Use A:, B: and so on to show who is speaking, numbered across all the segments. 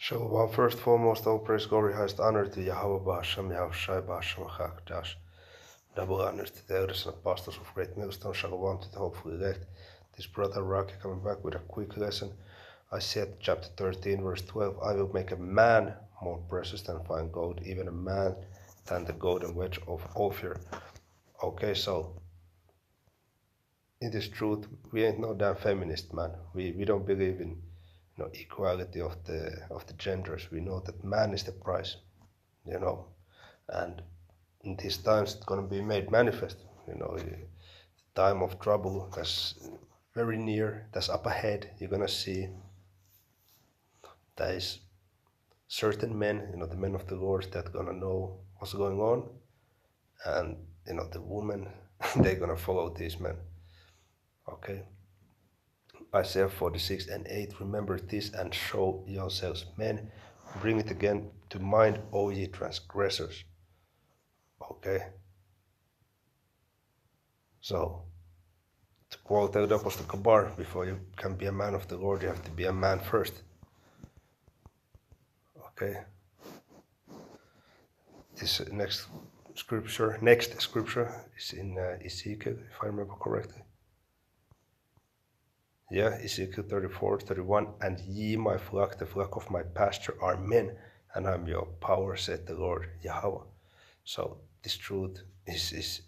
A: Shalom. First, foremost, all praise, glory, highest honor to Yahweh Bahasham, Yahushai Bahasham, Chakdash. Double honors to the elders and apostles of Great Millstone. Shalom to the hopeful elect. This brother Rocky coming back with a quick lesson. Isaiah chapter 13, verse 12. I will make a man more precious than fine gold, even a man than the golden wedge of Ophir. Okay, so in this truth, we ain't no damn feminist, man. We don't believe in equality of the genders. We know that man is the prize, and in these times it's gonna be made manifest. The time of trouble that's very near, that's up ahead. You're gonna see there is certain men, the men of the Lord, that gonna know what's going on, and the women they're gonna follow these men. Okay. Isaiah 46 and 8, remember this and show yourselves men, bring it again to mind, O ye transgressors. Okay. So, to quote the Apostle Kabar, before you can be a man of the Lord, you have to be a man first. Okay. This next scripture is in Ezekiel, if I remember correctly. Yeah, Ezekiel 34:31, and ye, my flock, the flock of my pasture, are men, and I'm your power, said the Lord Yahweh. So this truth is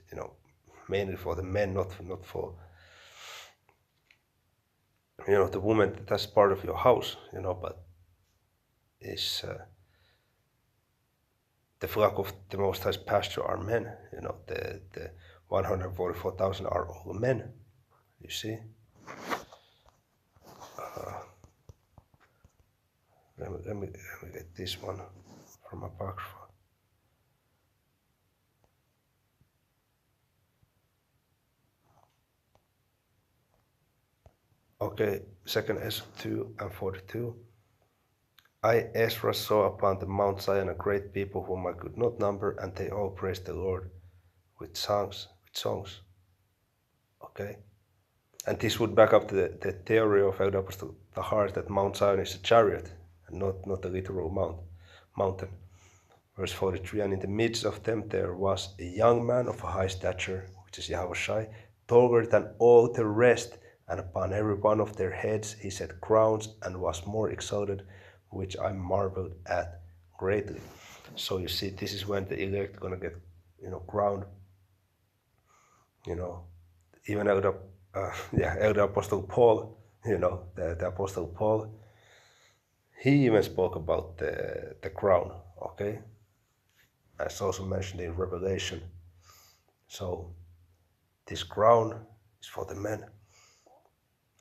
A: mainly for the men, not for the woman. That's part of your house, but is the flock of the Most High's pasture are men. The 144,000 are all men. You see. Let me get this one from Apocrypha. Okay, 2 Ezra 2 and 42. I, Ezra, saw upon the Mount Zion a great people whom I could not number, and they all praised the Lord with songs. Okay? And this would back up the theory of Elder Apostle Tahar that Mount Zion is a chariot and not a literal mountain. Verse 43, and in the midst of them there was a young man of a high stature, which is Yahushai, taller than all the rest, and upon every one of their heads he set crowns, and was more exalted, which I marveled at greatly. So you see, this is when the elect gonna get, crowned. Even Elder Apostle Paul, the Apostle Paul, he even spoke about the crown, okay? As also mentioned in Revelation. So this crown is for the men,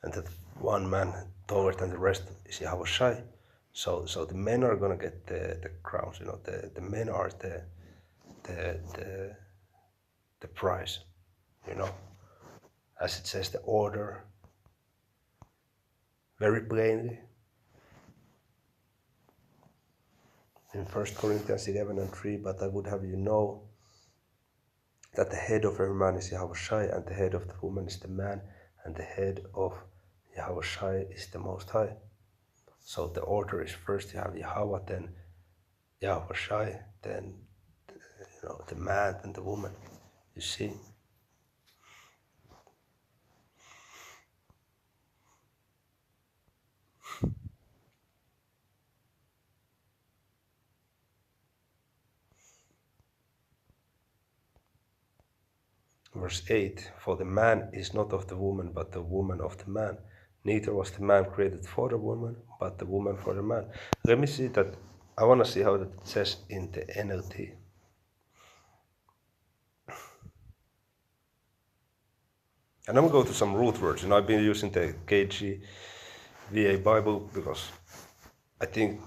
A: and that one man taller than the rest is Yahushai. So the men are gonna get the crowns. The men are the prize. As it says, the order very plainly in 1 Corinthians 11 and 3. But I would have you know that the head of every man is Yahushai, and the head of the woman is the man, and the head of Yahushai is the Most High. So the order is first you have Yahweh, then Yahushai, then the man and the woman. You see. Verse 8, for the man is not of the woman, but the woman of the man. Neither was the man created for the woman, but the woman for the man. Let me see that. I want to see how that says in the NLT. And I'm going to go to some root words. I've been using the KJVA Bible because I think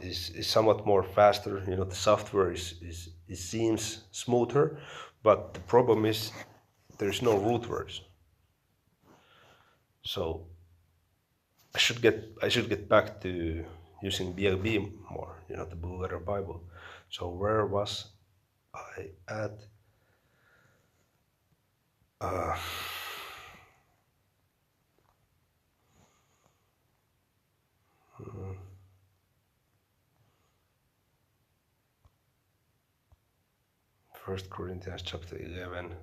A: is somewhat more faster. The software it seems smoother, but the problem is there's no root words. So I should get back to using BLB more, the Blue Letter Bible. So where was I at? First Corinthians chapter 11.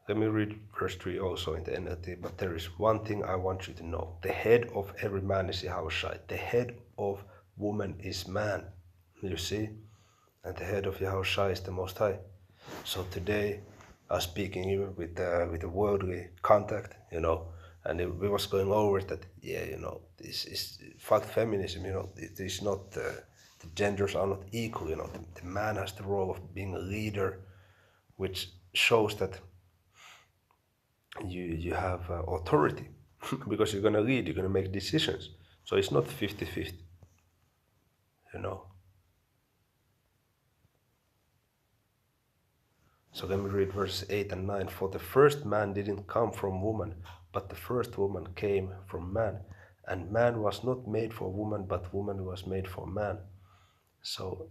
A: Let me read verse 3 also in the NLT. But there is one thing I want you to know. The head of every man is Yahushua. The head of woman is man. You see? And the head of Yahushua is the Most High. So today, I was speaking even with the worldly contact, and we was going over that, this is fuck feminism, it is not, the genders are not equal, the man has the role of being a leader, which shows that you have authority, because you're going to lead, you're going to make decisions. So it's not 50-50, So let me read verses 8 and 9. For the first man didn't come from woman, but the first woman came from man. And man was not made for woman, but woman was made for man. So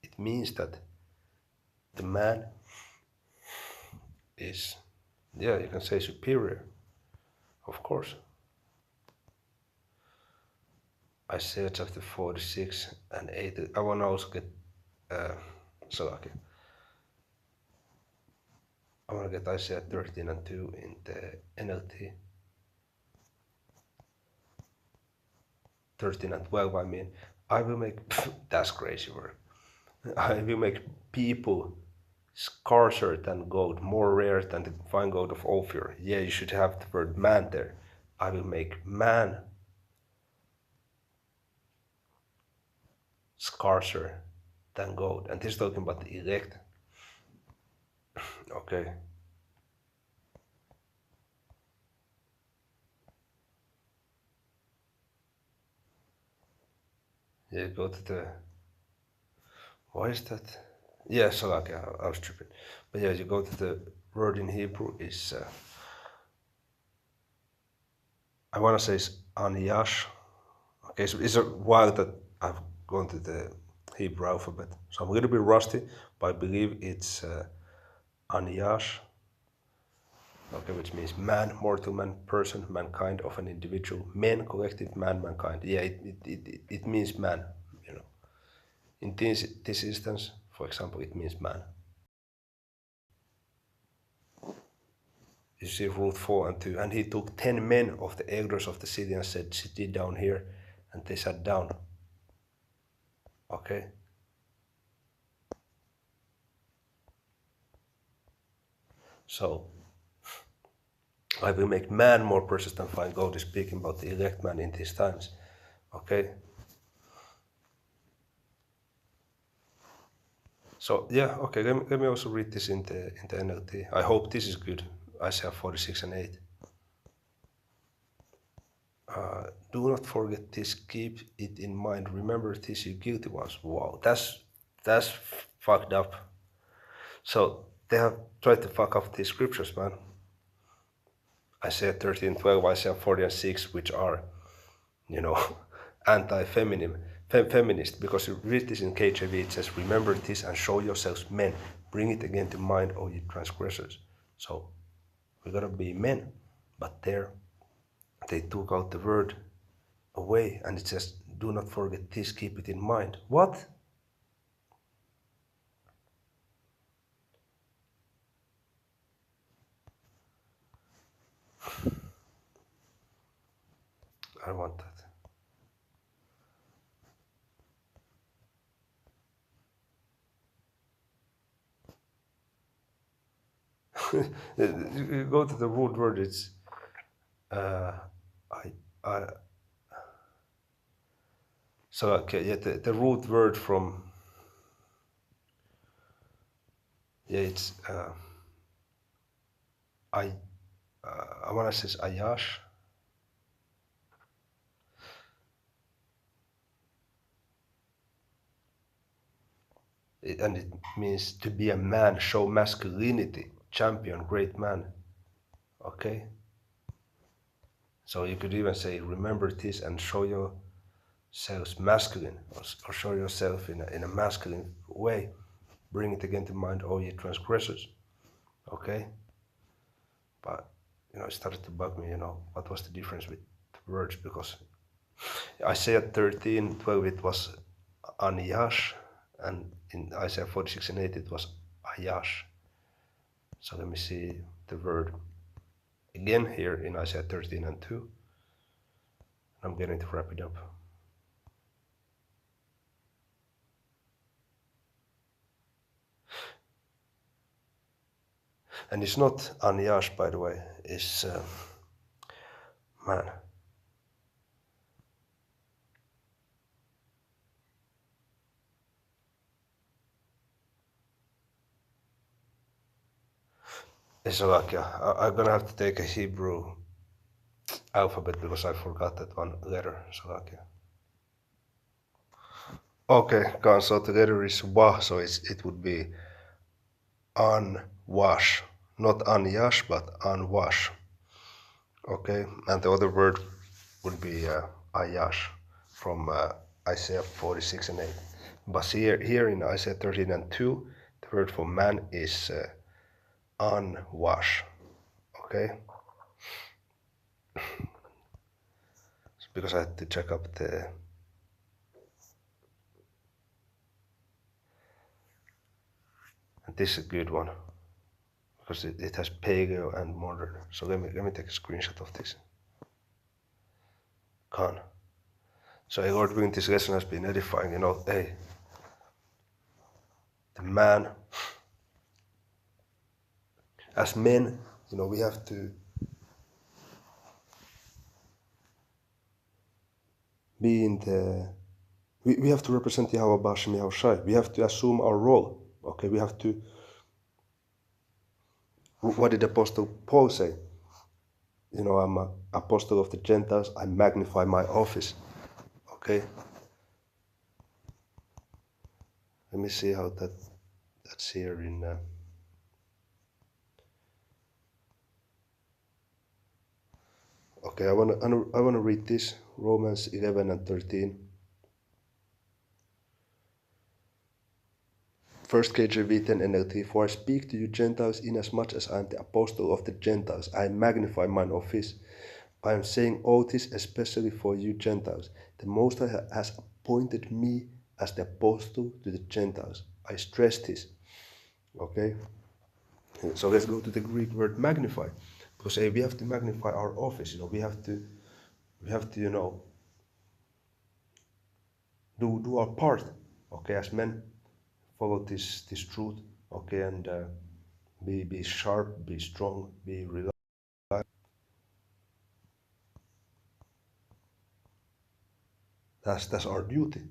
A: it means that the man is, you can say superior, of course. Isaiah chapter 46 and 8. I want to also get, I want to get Isaiah 13 and 2 in the NLT. 13 and 12, I mean. I will make, that's crazy word. I will make people scarcer than gold, more rare than the fine gold of Ophir. Yeah, you should have the word man there. I will make man scarcer than gold. And this is talking about the elect. Okay. Yeah, go to the, why is that? Yeah, so okay, I was tripping. But yeah, you go to the word in Hebrew is, I want to say it's aniyash. Okay, so it's a while that I've gone to the Hebrew alphabet. So I'm a little bit rusty, but I believe it's aniyash. Okay, which means man, mortal man, person, mankind of an individual, men, collective, man, mankind. Yeah, it means man, In this instance, for example, it means man. You see rule 4 and 2. And he took 10 men of the elders of the city and said, sit ye down here. And they sat down. Okay? So, I will make man more precious than fine gold, is speaking about the elect man in these times. Okay? So, yeah, okay, let me also read this in the NLT. I hope this is good. Isaiah 46 and 8. Do not forget this, keep it in mind. Remember this, you guilty ones. Wow, that's fucked up. So they have tried to fuck up these scriptures, man. Isaiah 13, 12, Isaiah 40 and 6, which are, anti-feminist, because you read this in KJV, it says, remember this and show yourselves men. Bring it again to mind, O ye transgressors. So we're gonna be men, but there they took out the word away, and it says, do not forget this, keep it in mind. What? I want that. You go to the root word, it's so okay, yeah, the root word from, it's I want to say ayash. And it means to be a man, show masculinity, champion, great man. Okay? So you could even say, remember this and show yourselves masculine, or show yourself in a masculine way. Bring it again to mind, O ye transgressors. Okay? But, it started to bug me, what was the difference with the words, because Isaiah 13, 12, it was aniyash, and in Isaiah 46:8 it was Ayash. So let me see the word again here in Isaiah 13:2. I'm going to wrap it up. And it's not Anyash, by the way, it's man. It's like I'm gonna have to take a Hebrew alphabet because I forgot that one letter. Salakia. Okay, so together is wa, so it would be unwash, not anyash, but unwash. Okay, and the other word would be ayash from Isaiah 46:8. But here in Isaiah 13:2, the word for man is unwash. Okay, because I had to check up the. And this is a good one because it has paleo and modern. So let me take a screenshot of this. Khan. So Lord, during this lesson has been edifying. Hey, the man, as men, we have to be in the. We have to represent Yahweh Bashem Yahushai. We have to assume our role. Okay, we have to. What did Apostle Paul say? I'm an apostle of the Gentiles. I magnify my office. Okay. Let me see how that's here in. Okay, I wanna read this, Romans 11:13. First KJV 10 NLT. For I speak to you Gentiles, inasmuch as I am the apostle of the Gentiles. I magnify mine office. I am saying all this especially for you Gentiles. The Most High has appointed me as the apostle to the Gentiles. I stress this. Okay? So let's go to the Greek word magnify. Because we have to magnify our office. We have to do our part. Okay, as men, follow this truth. Okay, and be sharp, be strong, be reliable. That's our duty.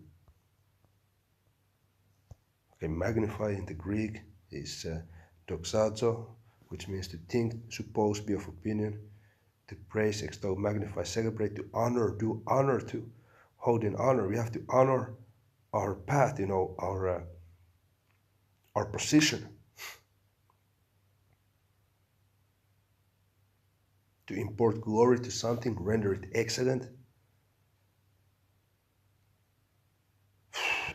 A: Okay, magnify in the Greek is doxazo, which means to think, suppose, be of opinion, to praise, extol, magnify, celebrate, to honor, do honor to, hold in honor. We have to honor our path, our position. To import glory to something, render it excellent.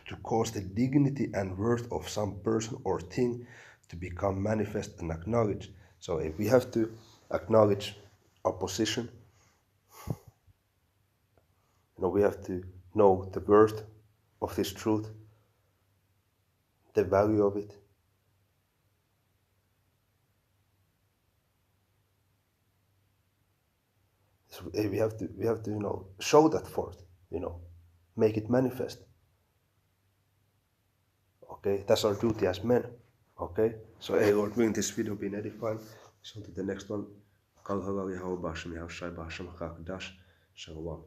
A: To cause the dignity and worth of some person or thing to become manifest and acknowledged. So if we have to acknowledge our position, we have to know the worth of this truth, the value of it. So we have to show that forth, make it manifest. Okay, that's our duty as men. Okay, so Lord, willing this video been edifying. So to the next one. Kal halal Yahweh Bashem Yahushai Bashem Chakdash Shalom.